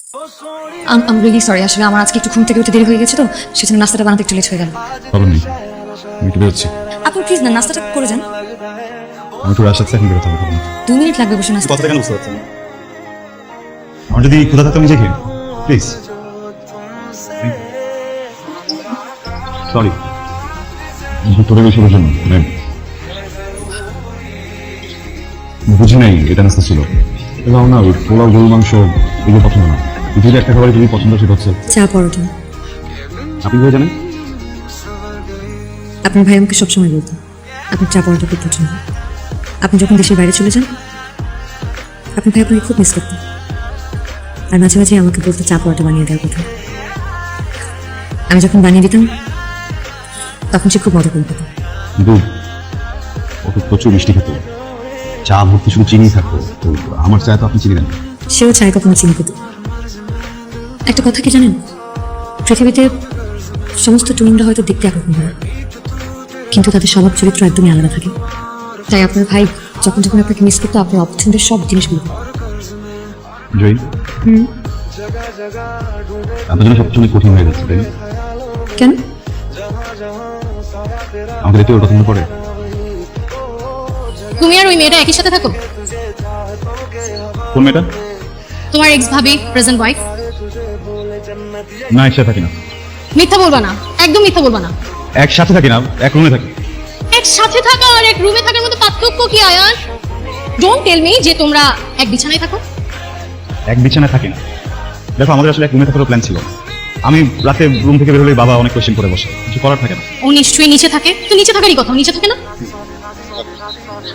I'm really sorry, আসলে আমার আজকে একটু ঘুম থেকে উঠে দেরি হয়ে গেছে তো সেজন্য নাস্তাটা বানাতে একটু লেট হয়ে গেল। প্রবলেম নেই, আমি একটু বেরোচ্ছি। আপনি প্লিজ না নাস্তাটা করে যান। আমি একটু রাস্তাতে এখন বেরোতে হবে না। 2 মিনিট লাগবে বসে নাস্তা। কথাটা কেন বুঝতে পারছেন না? আমার যদি ক্ষুধা থাকতো আমি যে খেয়ে প্লিজ। সরি তোরে বেশি বোঝেন বুঝি নাই এটা নাস্তা ছিল। এটাও না ওই পোলাও গরু মাংস এগুলো পছন্দ না। যদি একটা খাবার যদি পছন্দ সেটা হচ্ছে চা পরোটা। আপনি ভাই জানেন আপনার ভাই আমাকে সবসময় বলতো আপনার চা পরোটা খুব পছন্দ। আপনি যখন দেশের বাইরে চলে যান আপনার ভাই আপনাকে খুব মিস করতেন আর মাঝে মাঝে আমাকে বলতো চা পরোটা বানিয়ে দেওয়ার কথা। আমি যখন বানিয়ে দিতাম তখন সে খুব মজা করতো। কিন্তু ও তো প্রচুর মিষ্টি খেত, চা ভর্তি শুধু চিনি থাকতো। তো আমার চা তো আপনি চিনি দেন। সেও চায় কখনো চিনি খেতে। একটা কথা কি জানেন, পৃথিবীতে সমস্ত টুনিমরা হয়তো দেখতে একরকম হয় কিন্তু তাদের স্বভাব চরিত্র একদমই আলাদা থাকে। তাই আপনার ভাই যখন যখন আপনাকে মিস করতো আপনার অপছন্দের সব জিনিসগুলো জয়ী আপনার জন্য সবসময় কঠিন হয়ে যাচ্ছে, তাই না? কেন? আমাকে দেখতে ওর কথা মনে পড়ে। তুমি আর ওই মেয়েটা একই সাথে থাকো? কোন মেয়েটা? তোমার এক্স ভাবি প্রেজেন্ট ওয়াইফ? না একসাথে থাকি না। মিথ্যা বলবা না, একদম মিথ্যা বলবা না। একসাথে থাকি না, এক রুমে থাকি। একসাথে থাকা আর এক রুমে থাকার মধ্যে পার্থক্য কি আয়ান? ডোন্ট টেল মি যে তোমরা এক বিছানায় থাকো। এক বিছানায় থাকি না। দেখো আমাদের আসলে এক রুমে থাকার প্ল্যান ছিল। আমি রাতে রুম থেকে বের হলে বাবা অনেক কোশ্চেন করে বসে, কিছু করার থাকে না। ও নিশ্চয়ই নিচে থাকে, তো নিচে থাকারই কথা, ও নিচে থাকে না?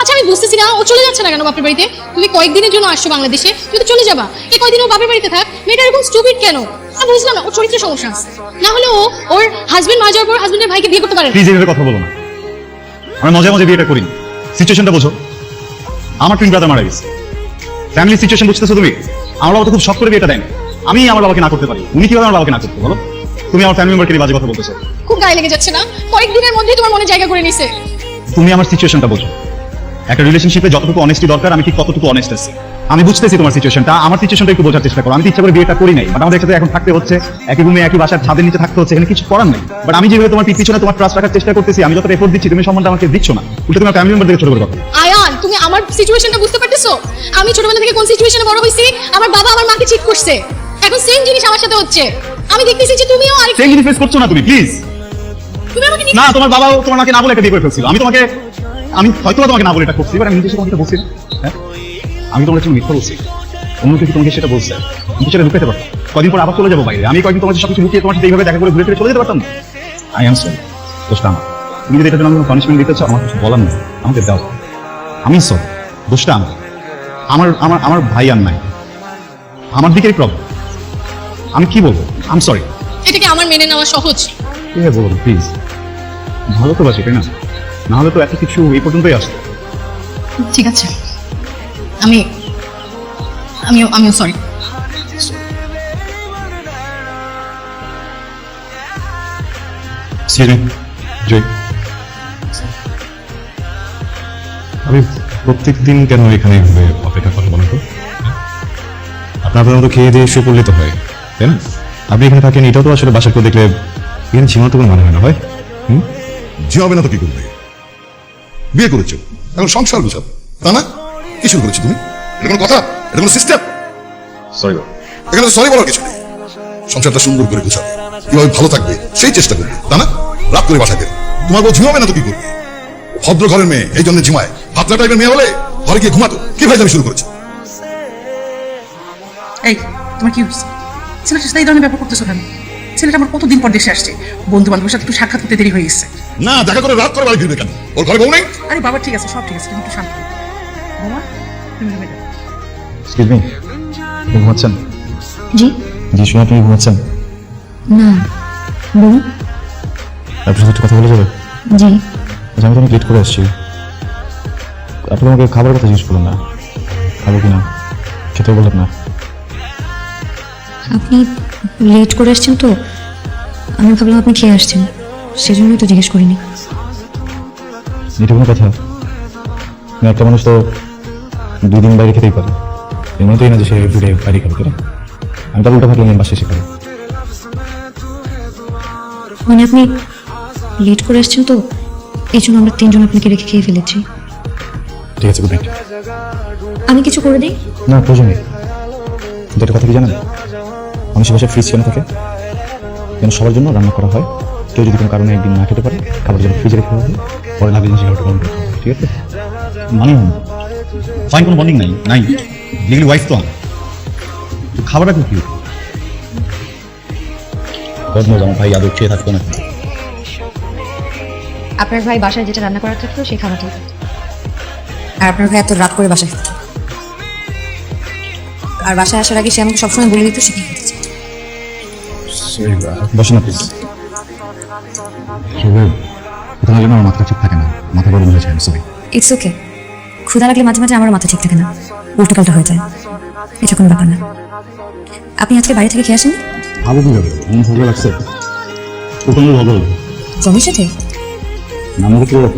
আচ্ছা আমি বুঝতেছি না ও চলে যাচ্ছে না কেন বাপের বাড়িতে? তুমি কয়েকদিনের জন্য আসছো বাংলাদেশে, তুমি তো চলে যাবা। এই কয়েকদিন ও বাপের বাড়িতে থাক, মেয়েটা এরকম স্টুপিড কেন? আমি বুঝলাম না, ওর চরিত্রের সমস্যা আছে। না হলে ও ওর হাজবেন্ড মারা যাওয়ার পর হাজবেন্ডের ভাইকে বিয়ে করতে পারে না। প্লিজ এইভাবে কথা বলো না। আমি মজা মজা বিয়েটা করিনি। সিচুয়েশনটা বোঝো। আমার টুইন ব্রাদার মারা গেছে, ফ্যামিলি সিচুয়েশন বুঝতেছো তুমি? আমার বাবা তো খুব শখ করে বিয়েটা দেন। আমি আমার বাবাকে না করতে পারি, উনি কিভাবে আমার বাবাকে না করতে বলো? তুমি আমার ফ্যামিলি মেম্বারকে বাজে কথা বলতেছো। খুব গায়ে লেগে যাচ্ছে না? কয়েকদিনের মধ্যেই তোমার মনে জায়গা করে নিছে। তুমি আমার সিচুয়েশনটা বোঝো। একটা রিলেশনশিপে যতটুকু অনেস্টি দরকার আমি ঠিক কতটুকু অনেস্ট আছি। আমি বুঝতেছি তোমার সিচুয়েশনটা, আমার সিচুয়েশনটা একটু বোঝার চেষ্টা করো। আমি ইচ্ছা করে বিয়েটা করি নাই, বাট আমাদের একসাথে এখন থাকতে হচ্ছে, একই রুমে একই বাসার ছাদের নিচে থাকতে হচ্ছে, এখানে কিছু করার নেই। বাট আমি যেভাবে তোমার পিছনে তোমার ট্রাস্ট রাখার চেষ্টা করতেছি, আমি যতটা এফোর্ট দিচ্ছি তুমি সম্মানটা আমাকে দিচ্ছ না, উল্টো তোমার ফ্যামিলি মেম্বার থেকে ছোট করে কথা। আয়ান তুমি আমার সিচুয়েশনটা বুঝতে পারতেছো? আমি ছোটবেলা থেকে কোন সিচুয়েশনে বড় হইছি, আমার বাবা আমার মাকে চিট করছে, এখন সেম জিনিস আমার সাথে হচ্ছে। আমি দেখতেছি যে তুমিও আরেক সেম জিনিস ফেস করছো না তুমি, প্লিজ। তুমি আমাকে না তোমার বাবাও তোমার মাকে না বলে একটা বিয়ে করে ফেলছিল। আমি হয়তো তোমাকে না বলে এটা করছি, বাট আমি নিজে তোমাকে বলছি না। হ্যাঁ আমি তোমার একটু মিথ্যা বলছি, অন্য কিছু তোমাকে সেটা বলছে, তুমি সেটা লুকাতে পারতাম। কদিন পর আবার চলে যাবো বাইরে, আমি কয়েকদিন তোমার সবকিছু লুকিয়ে তোমার সাথে এইভাবে দেখা করে ঘুরে ফিরে চলে যেতে পারতাম না। আই এম সরি, দোষটা আমার। তুমি যদি এটার জন্য কোনো পানিশমেন্ট দিতে চাও আমার কিছু বলার নেই, আমাকে দাও। আমি সরি, দোষটা আমার। আমার আমার আমার ভাই আর নাই, আমার দিকেরই প্রবলেম। আমি কি বলবো? I am sorry. এটাকে আমার মেনে নেওয়া সহজ? বলুন প্লিজ, ভালো তো বাসি তাই না? না হলে তো এত কিছু এই পর্যন্তই আসতো। ঠিক আছে, আমিও সরি। জয়, আমি প্রত্যেক দিন কেন এখানে অপেক্ষা করেন বলেন তো? আপনার মতো খেয়ে দিয়ে শুয়ে পড়লে তো হয়, তাই না? আপনি এখানে থাকেন, এটাও তো আসলে বাসার কেউ দেখলে এখানে ঝিমানো তো কোনো মানে হয় না, হয়? ঝিমাবে না তো কি করবে? বিয়ে করেছো, এখন সংসার গুছাবে, তা না? কি শুরু করেছো তুমি? এটা কোনো কথা? এটা কোনো সিস্টেম? সরি এখানে তো সরি বলার কিছু নেই। সংসারটা সুন্দর করে গুছাবে, কিভাবে ভালো থাকবে সেই চেষ্টা করবে, তা না? রাত করে বাসায় বেরো, তোমার বউ ঝিমাবে না তো কি করবে? ভদ্র ঘরের মেয়ে, এই জন্য ঝিমায়। ভাতলা টাইপের মেয়ে হলে ঘরে গিয়ে ঘুমাতো। কি ভাই আমি শুরু করেছো? এই তোমার কি হয়েছে? ছেলেটার সাথে এই ধরনের ব্যাপার করতেছো কেন? ছেলেটা আমার কতদিন পর দেশে আসছে, বন্ধু বান্ধবের সাথে একটু সাক্ষাৎ করতে দেরি হয়ে গেছে। না দেখা করে রাত করে বাড়ি ফিরবে কেন? ওর ঘরে বউ নেই? আরে বাবা ঠিক আছে, সব ঠিক আছে, তুমি একটু শান্ত হও। বাবা তুমি রুমে যাও। এক্সকিউজ মি, আপনি ঘুমাচ্ছেন? জি জি শুনে আপনি ঘুমাচ্ছেন? না বলুন। আপনার সাথে একটু কথা বলে যাবে? জি আচ্ছা, আমি তো অনেক লেট করে আসছি। আপনি আমাকে খাবারের কথা জিজ্ঞেস করলেন না, খাবো কিনা খেতে বললেন না। আপনি লেট করে আসছেন তো আমি ভাবলাম আপনি খেয়ে আসছেন, সেজন্যই তো জিজ্ঞেস করিনি। এটা কোনো কথা? একটা মানুষ তো 2 দিন বাইরে খেতেই পারে, এর মতোই না যে সে এভরিডে বাইরে খাবে, তাই না? আমি তার উল্টা ভাবলাম বাসে এসে খাবো। মানে আপনি লেট করে এসেছেন তো এই জন্য আমরা তিনজন আপনাকে রেখে খেয়ে ফেলেছি। ঠিক আছে, গুড নাইট। আমি কিছু করে দিই? না, প্রয়োজন নেই। কিন্তু একটা কথা কি জানেন, মানুষের বাসায় ফ্রিজ কেন থাকে? যেন সবার জন্য রান্না করা হয়। কেউ যদি কোনো কারণে একদিন না খেতে পারে, খাবার যেন ফ্রিজে রেখে হবে, পরে না দিন সেটা গরম করতে হবে। ঠিক আছে? মানে ফাইন, কোনো বন্ডিং নাই লিগলি ওয়াইফ তো আমি। তো খাবারটা খুব কি বদমজ আমার ভাই আদৌ খেয়ে থাকতো না। আপনার ভাই বাসায় যেটা রান্না করা থাকতো সেই খাবারটাই খেত। আর আপনার ভাই এত রাত করে বাসায় খেত। আর বাসায় আসার আগে সে আমাকে সবসময় বলে দিত সে কি খেতে চায়। বসে না প্লিজ। কোথাও যেন আমার মাথা ঠিক থাকে না, মাথা গরম হয়ে যায়। সরি। It's okay. ক্ষুধা লাগলে মাঝে মাঝে আমার মাথা ঠিক থাকে না, উল্টো পাল্টা হয়ে যায়। এটা কোনো ব্যাপার না। আপনি আজকে বাইরে থেকে খেয়ে আসেন? ভালো কি যাবে, মন ভালো লাগছে। কোথাও ভালো জমির সাথে আমাকে কি রকম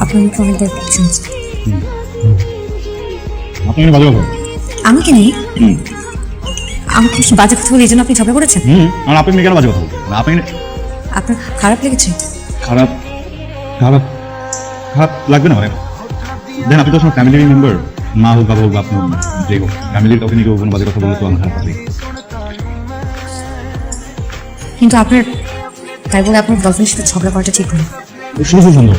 আপনার মুখে অনেকবার শুনছি। আপনি বাজে কথা। আমি কি নেই? আমি কি বাজে কথা বলি এই জন্য আপনি ঝগড়া করেছেন? আর আপনি কেন বাজে কথা বলবেন? আপনি আপনার খারাপ লেগেছে? খারাপ খারাপ খারাপ লাগবে না। মানে দেন আপনি তো আপনার ফ্যামিলি মেম্বার, মা হোক বাবা হোক আপনার যে হোক, ফ্যামিলির কাউকে নিয়ে কেউ কোনো বাজে কথা বললে তো আমার খারাপ লাগে। কিন্তু আপনার তাই বলে আপনার গার্লফ্রেন্ডের সাথে ঝগড়া করাটা ঠিক নয়। শুধু শুধু সন্দেহ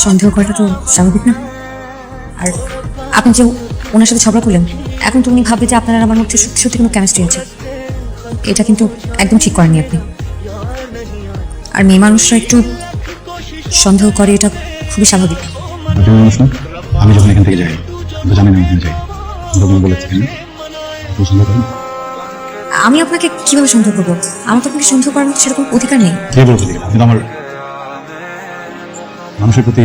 সন্দেহ করাটা তো স্বাভাবিক না। আর আপনি যে ওনার সাথে ঝগড়া করলেন, এখন তো উনি ভাববে যে আপনার আর আমার মধ্যে সত্যি সত্যি কোনো কেমিস্ট্রি আছে। এটা কিন্তু একদম ঠিক করেননি আপনি। আর মেয়ে মানুষরা একটু সন্দেহ করে, এটা খুবই স্বাভাবিক। মানুষ না। আমি যখন এখান থেকে যাই তো জানেন আমি এখানে যাই, তখন বলেছি কেন সন্দেহ করেন? আমি আপনাকে কিভাবে সন্দেহ করবো? আমার তো আপনাকে সন্দেহ করার মতো সেরকম অধিকার নেই। কে বলতে দিকে কিন্তু আমার মানুষের প্রতি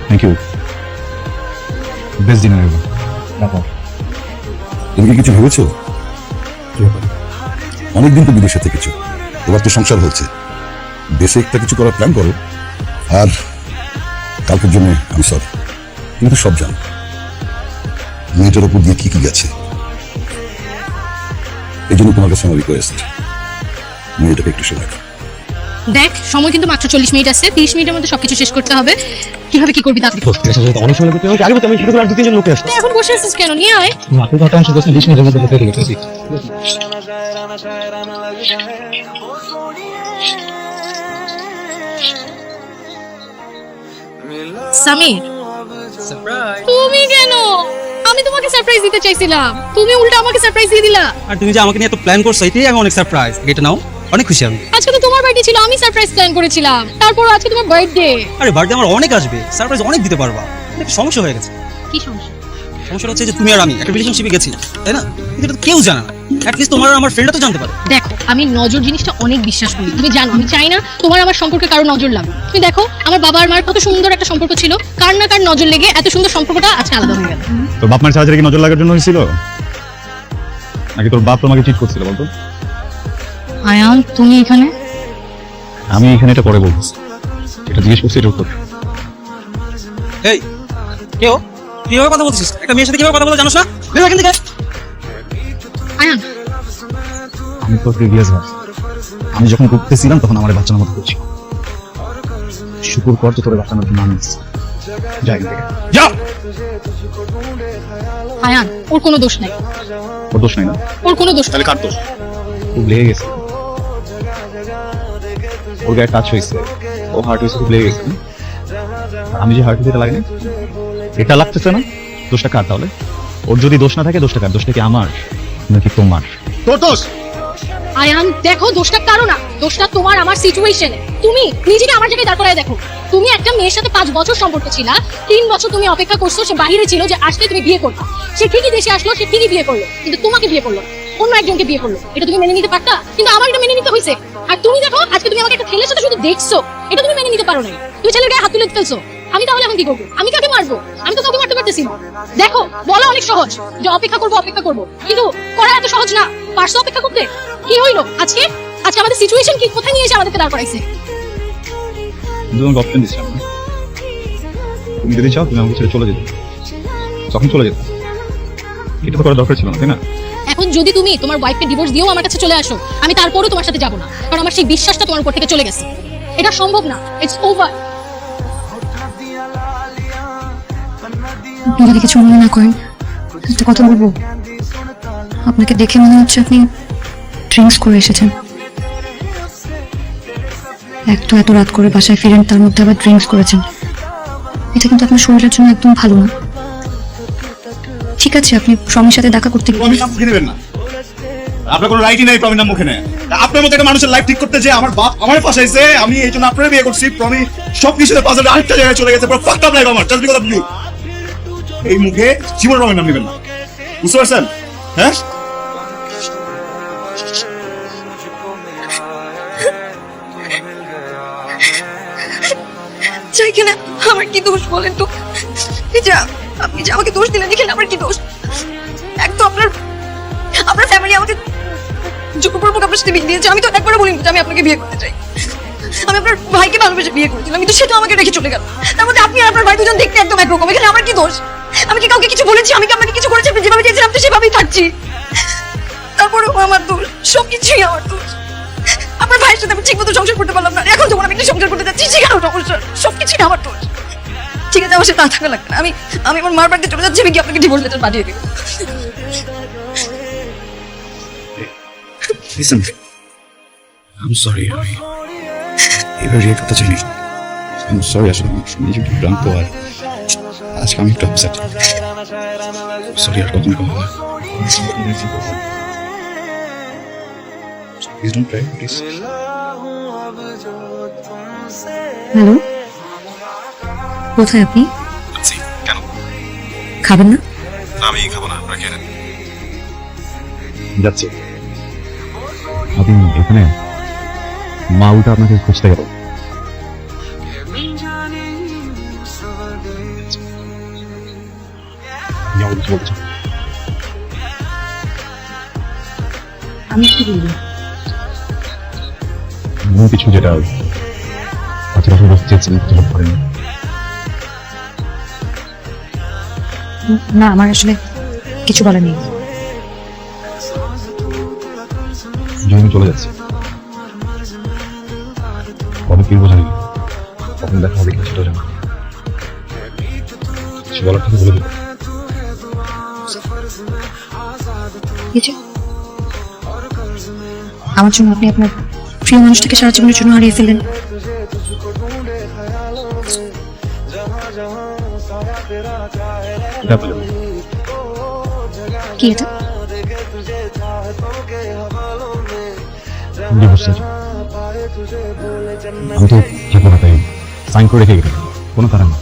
থ্যাংক ইউ। বেস্ট ডিনার এবার। তুমি কি কিছু ভেবেছো? অনেকদিন তো বিদেশে থেকেছো, এবার তো সংসার হচ্ছে, দেশে একটা কিছু করার প্ল্যান করো। আর কালকের জন্য আমি সরি, কিন্তু সব জানো মেয়েটার উপর দিয়ে কি কি গেছে। এই জন্য তোমার কাছে আমার রিকোয়েস্ট, মেয়েটাকে একটু সময় দাও। দেখ, সময় কিন্তু মাত্র 40 মিনিট আছে। 30 মিনিটের মধ্যে সবকিছু শেষ করতে হবে। কিভাবে কি করবি তাড়াতাড়ি? অনেক সময় করতে হবে। আগে তো আমি শুধু আর 2-3 জন লোকে আসতো। তুই এখন বসে আছিস কেন? নিয়ে আয়। আপনি তো টাইম শুধু 20 মিনিটের মধ্যে করতে গেছি। সামির, তুমি কেন? আমি তোমাকে সারপ্রাইজ দিতে চাইছিলাম, তুমি উল্টা আমাকে সারপ্রাইজ দিয়ে দিলা। আর তুমি যে আমাকে নিয়ে এত প্ল্যান করছো এটাই আমি অনেক সারপ্রাইজ। এটা নাও, অনেক খুশি আমি। আজকে তো তোমার বার্থডে ছিল, আমি সারপ্রাইজ প্ল্যান করেছিলাম। তারপর আজকে তোমার বার্থডে। আরে বার্থডে আমার অনেক আসবে, সারপ্রাইজ অনেক দিতে পারবা। একটা সমস্যা হয়ে গেছে। কি সমস্যা? সমস্যা হচ্ছে যে তুমি আর আমি একটা রিলেশনশিপে গেছি, তাই না? কিন্তু এটা তো কেউ জানে না। অ্যাটলিস্ট তোমার আর আমার ফ্রেন্ডরা তো জানতে পারে। দেখো, আমি নজর জিনিসটা অনেক বিশ্বাস করি, তুমি জানো। আমি চাই না তোমার আমার সম্পর্কে কারো নজর লাগুক। তুমি দেখো, আমার বাবা আর মার কত সুন্দর একটা সম্পর্ক ছিল, কার না কার নজর লেগে এত সুন্দর সম্পর্কটা আজকে আলাদা হয়ে গেল। তোর বাপ মায়ের সাহায্যে কি নজর লাগার জন্য হয়েছিল, নাকি তোর বাপ তোমাকে চিট করছিল বলতো? আয়ান, তুমি এখানে? আমি এখানে এটা পরে বলবো, এটা জিজ্ঞেস করছি এটা উত্তর। এই কেউ কিভাবে কথা বলছিস? একটা মেয়ের সাথে কিভাবে কথা বলে জানোস না? বের হ এখান থেকে। আয়ান, আমি তো প্রিভিয়াস ভাব, আমি যখন করতেছিলাম তখন আমার বাচ্চার মতো করছি। শুকুর কর তো তোর বাচ্চার মতো মানুষ। যাই এখান থেকে। যা। আয়ান, ওর কোনো দোষ নাই। ওর দোষ নাই না? ওর কোনো দোষ নাই। তাহলে কার দোষ? খুব লেগে গেছে, ওর গায়ে টাচ হয়েছে, ও হার্ট হয়েছে, খুব লেগে গেছে। আমি যে হার্ট দিতে লাগেনি, এটা লাগতেছে না, দোষটা কার তাহলে? ওর যদি দোষ না থাকে দোষটা কার? দোষটা কি আমার নাকি তোমার? তোর দোষ। আয়ান দেখো, দোষটা কারো না, দোষটা তোমার আমার সিচুয়েশনে। তুমি নিজেকে আমার জায়গায় দাঁড় করায় দেখো। তুমি একটা মেয়ের সাথে 5 বছর সম্পর্ক ছিল, 3 বছর তুমি অপেক্ষা করছো, সে বাইরে ছিল যে আসলে তুমি বিয়ে করবে। সে ঠিকই দেশে আসলো, সে ঠিকই বিয়ে করলো, কিন্তু তোমাকে বিয়ে করলো, অন্য একজনকে বিয়ে করলো। এটা তুমি মেনে নিতে পারতা, কিন্তু আমার এটা মেনে নিতে হয়েছে। আর তুমি দেখো, আজকে তুমি আমাকে একটা ছেলের সাথে শুধু দেখছো, এটা তুমি মেনে নিতে পারো না। তুমি ছেলের গায়ে হাত তুলে ফেলছো। আমি তাহলে এখন কি করবো? আমি কাকে মারবো? আমি তো কাউকে মারতে পারতেছি না। দেখো, বলা অনেক সহজ যে অপেক্ষা করবো অপেক্ষা করবো, কিন্তু করা এত সহজ না। পারছো অপেক্ষা করতে? কি হইলো আজকে? আজকে আমাদের সিচুয়েশন কি কোথায় নিয়ে এসে আমাদেরকে দাঁড় করাইছে? কিন্তু তোমাকে অপশন দিচ্ছিলাম না। তুমি যদি চাও তুমি আমাকে ছেড়ে চলে যেতে, তখন চলে যেতে। এটা তো করার দরকার ছিল না, তাই না? এখন যদি তুমি তোমার ওয়াইফকে ডিভোর্স দিয়েও আমার কাছে চলে আসো, আমি তারপরেও তোমার সাথে যাবো না, কারণ আমার সেই বিশ্বাসটা তোমার উপর থেকে চলে গেছে। এটা সম্ভব না, ইটস ওভার। আপনি যদি কিছু মনে না করেন একটা কথা বলবো। আপনাকে দেখে মনে হচ্ছে আপনি ড্রিঙ্কস করে এসেছেন। এক তো এত রাত করে বাসায় ফিরেন, তার মধ্যে আবার ড্রিঙ্কস করেছেন। এটা কিন্তু আপনার শরীরের জন্য একদম ভালো না। ঠিক আছে, আপনি স্বামীর সাথে দেখা করতে প্রমিস নাম মুখে নেবেন না। আপনার কোনো রাইটই নাই প্রমিস নাম মুখে নেয়। আপনার মতো একটা মানুষের লাইফ ঠিক করতে যে আমার বাপ আমার ফাঁসাইছে, আমি এই জন্য আপনার বিয়ে করছি। প্রমি সবকিছুতে পাশে আরেকটা জায়গায় চলে গেছে, পুরো ফাকড আপ লাইফ আমার। Just because of you. এই মুখে জীবন প্রমিস নাম নেবেন না, বুঝতে পারছেন? হ্যাঁ, চাই কিনা আমার কি দোষ বলেন তো? এই যে আপনি যে আমাকে দোষ দিলেন, এখানে আমার কি দোষ? এক তো আপনার ফ্যামিলি আমাকে জোরপূর্বক আপনার সাথে বিয়ে দিয়েছে। আমি তো একবারও বলিনি যে আমি আপনাকে বিয়ে করতে চাই। আমি আপনার ভাইকে ভালোবেসে বিয়ে করেছিলাম, কিন্তু সেটা আমাকে রেখে চলে গেল। তার মধ্যে আপনি আর আপনার ভাই দুজন দেখতে একদম একরকম। এখানে আমার কি দোষ? আমি কি কাউকে কিছু বলেছি? আমি কি আপনাকে কিছু করেছি? আপনি যেভাবে চেয়েছিলাম তো সেভাবেই থাকছি। তারপরেও আমার দোষ, সবকিছুই আমার দোষ। আপনার ভাইয়ের সাথে আমি ঠিক মতো সংসার করতে পারলাম না, এখন যখন আমি একটা সংসার করতে যাচ্ছি সেখানেও সমস্যা। সবকিছুই আমার দোষ। ঠিক আছে, আমার সাথে না থাকা লাগবে না। আমি আমার মার বাড়িতে চলে যাচ্ছি। আমি কি আপনাকে ডিভোর্স লেটার পাঠিয়ে দিব? Listen, I am sorry. আমি এবার রিয়েক্ট করতে চাইনি। আই এম সরি, আসলে নিজে একটু ভ্রান্ত আর আজকে আমি একটু আপসেট। সরি, আর কতদিন কথা হবে? Please don't Cry, please. Hello, কোথায় আপনি? আচ্ছা, কেন? খাবেন না? আমি খাবো না, আপনারা খেয়ে নেন। যাচ্ছি। আপনি এখানে মা উল্টা আপনাকে খুঁজতে গেল। আমি কি বলবো? কিছু যেটা আচরণ বলতে চেয়েছিলেন কিছু বলতে পারেনি। না, আমার আসলে কিছু বলার নেই। আমি চলে যাচ্ছি। কবে কি বোঝানি, কখন দেখা হবে সেটা জানো। কিছু বলার থেকে বলে দেবো। কিছু আমার জন্য আপনি আপনার প্রিয় মানুষটাকে সারা জীবনের জন্য হারিয়ে ফেললেন। এটা বলে কি এটা? আমি তো থাকবো না, তাই সাইন করে রেখে গেলাম। কোনো কারণ না,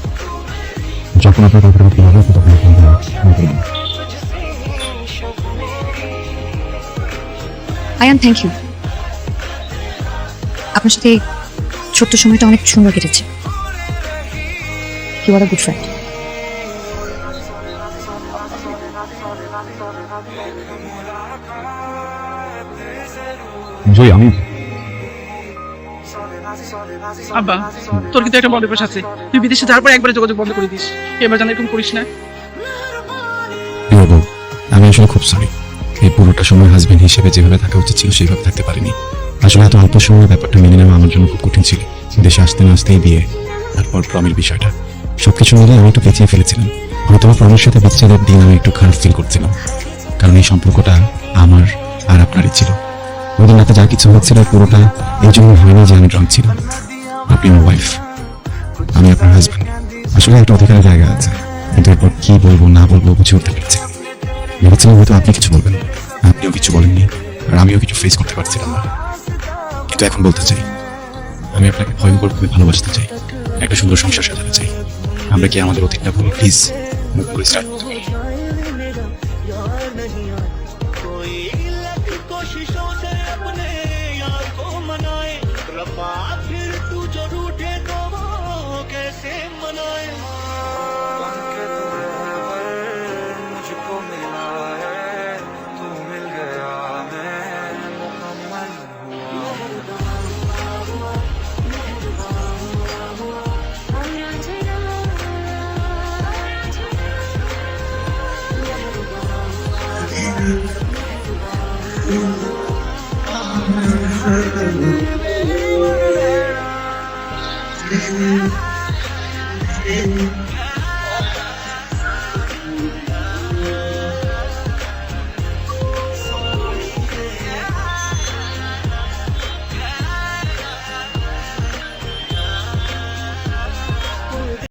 যখন আপনার কথা বলতে হবে তখন আয়ান, থ্যাংক ইউ। আপনার সাথে এই ছোট্ট সময়টা অনেক সুন্দর কেটেছে। You are a good friend. Joy, আমি আব্বা, তোর কিন্তু একটা বড় অভ্যাস আছে। তুই বিদেশে যাওয়ার পর একবারে যোগাযোগ বন্ধ করে দিস। এবার জানা এরকম করিস না। বাবু, আমি আসলে খুব সরি। এই পুরোটা সময় হাজবেন্ড হিসেবে যেভাবে থাকা উচিত ছিল সেইভাবে থাকতে পারিনি। আসলে এত অল্প সময়ের ব্যাপারটা মেনে নেওয়া আমার জন্য খুব কঠিন ছিল। দেশে আসতে না আসতেই বিয়ে, তারপর প্রমের বিষয়টা, সবকিছু মিলে আমি একটু পেঁচিয়ে ফেলেছিলাম। হয়তো প্রমের সাথে বিচ্ছেদের দিন আমি একটু খারাপ ফিল করছিলাম, কারণ এই সম্পর্কটা আমার আর আপনারই ছিল। ওদের রাতে যা কিছু হচ্ছিল পুরোটা এই জন্য হয়নি যে আমি ড্রাঙ্ক ছিলাম। আপনি আমার ওয়াইফ, আমি আপনার হাজব্যান্ড। আসলে একটা অধিকারের জায়গা আছে, কিন্তু এরপর কি বলবো না বলবো বুঝে উঠতে পেরেছিলাম। ভেবেছিলাম হয়তো আপনি কিছু বলবেন, আপনিও কিছু বলেননি, আর আমিও কিছু ফেস করতে পারছিলাম না। কিন্তু এখন বলতে চাই, আমি আপনাকে ভয়ঙ্করভাবে ভালোবাসতে চাই, একটা সুন্দর সংসার সাজাতে চাই। আমরা কি আমাদের অতীতটা বলি প্লিজ করে স্টার্ট করতে পারি? Thank you.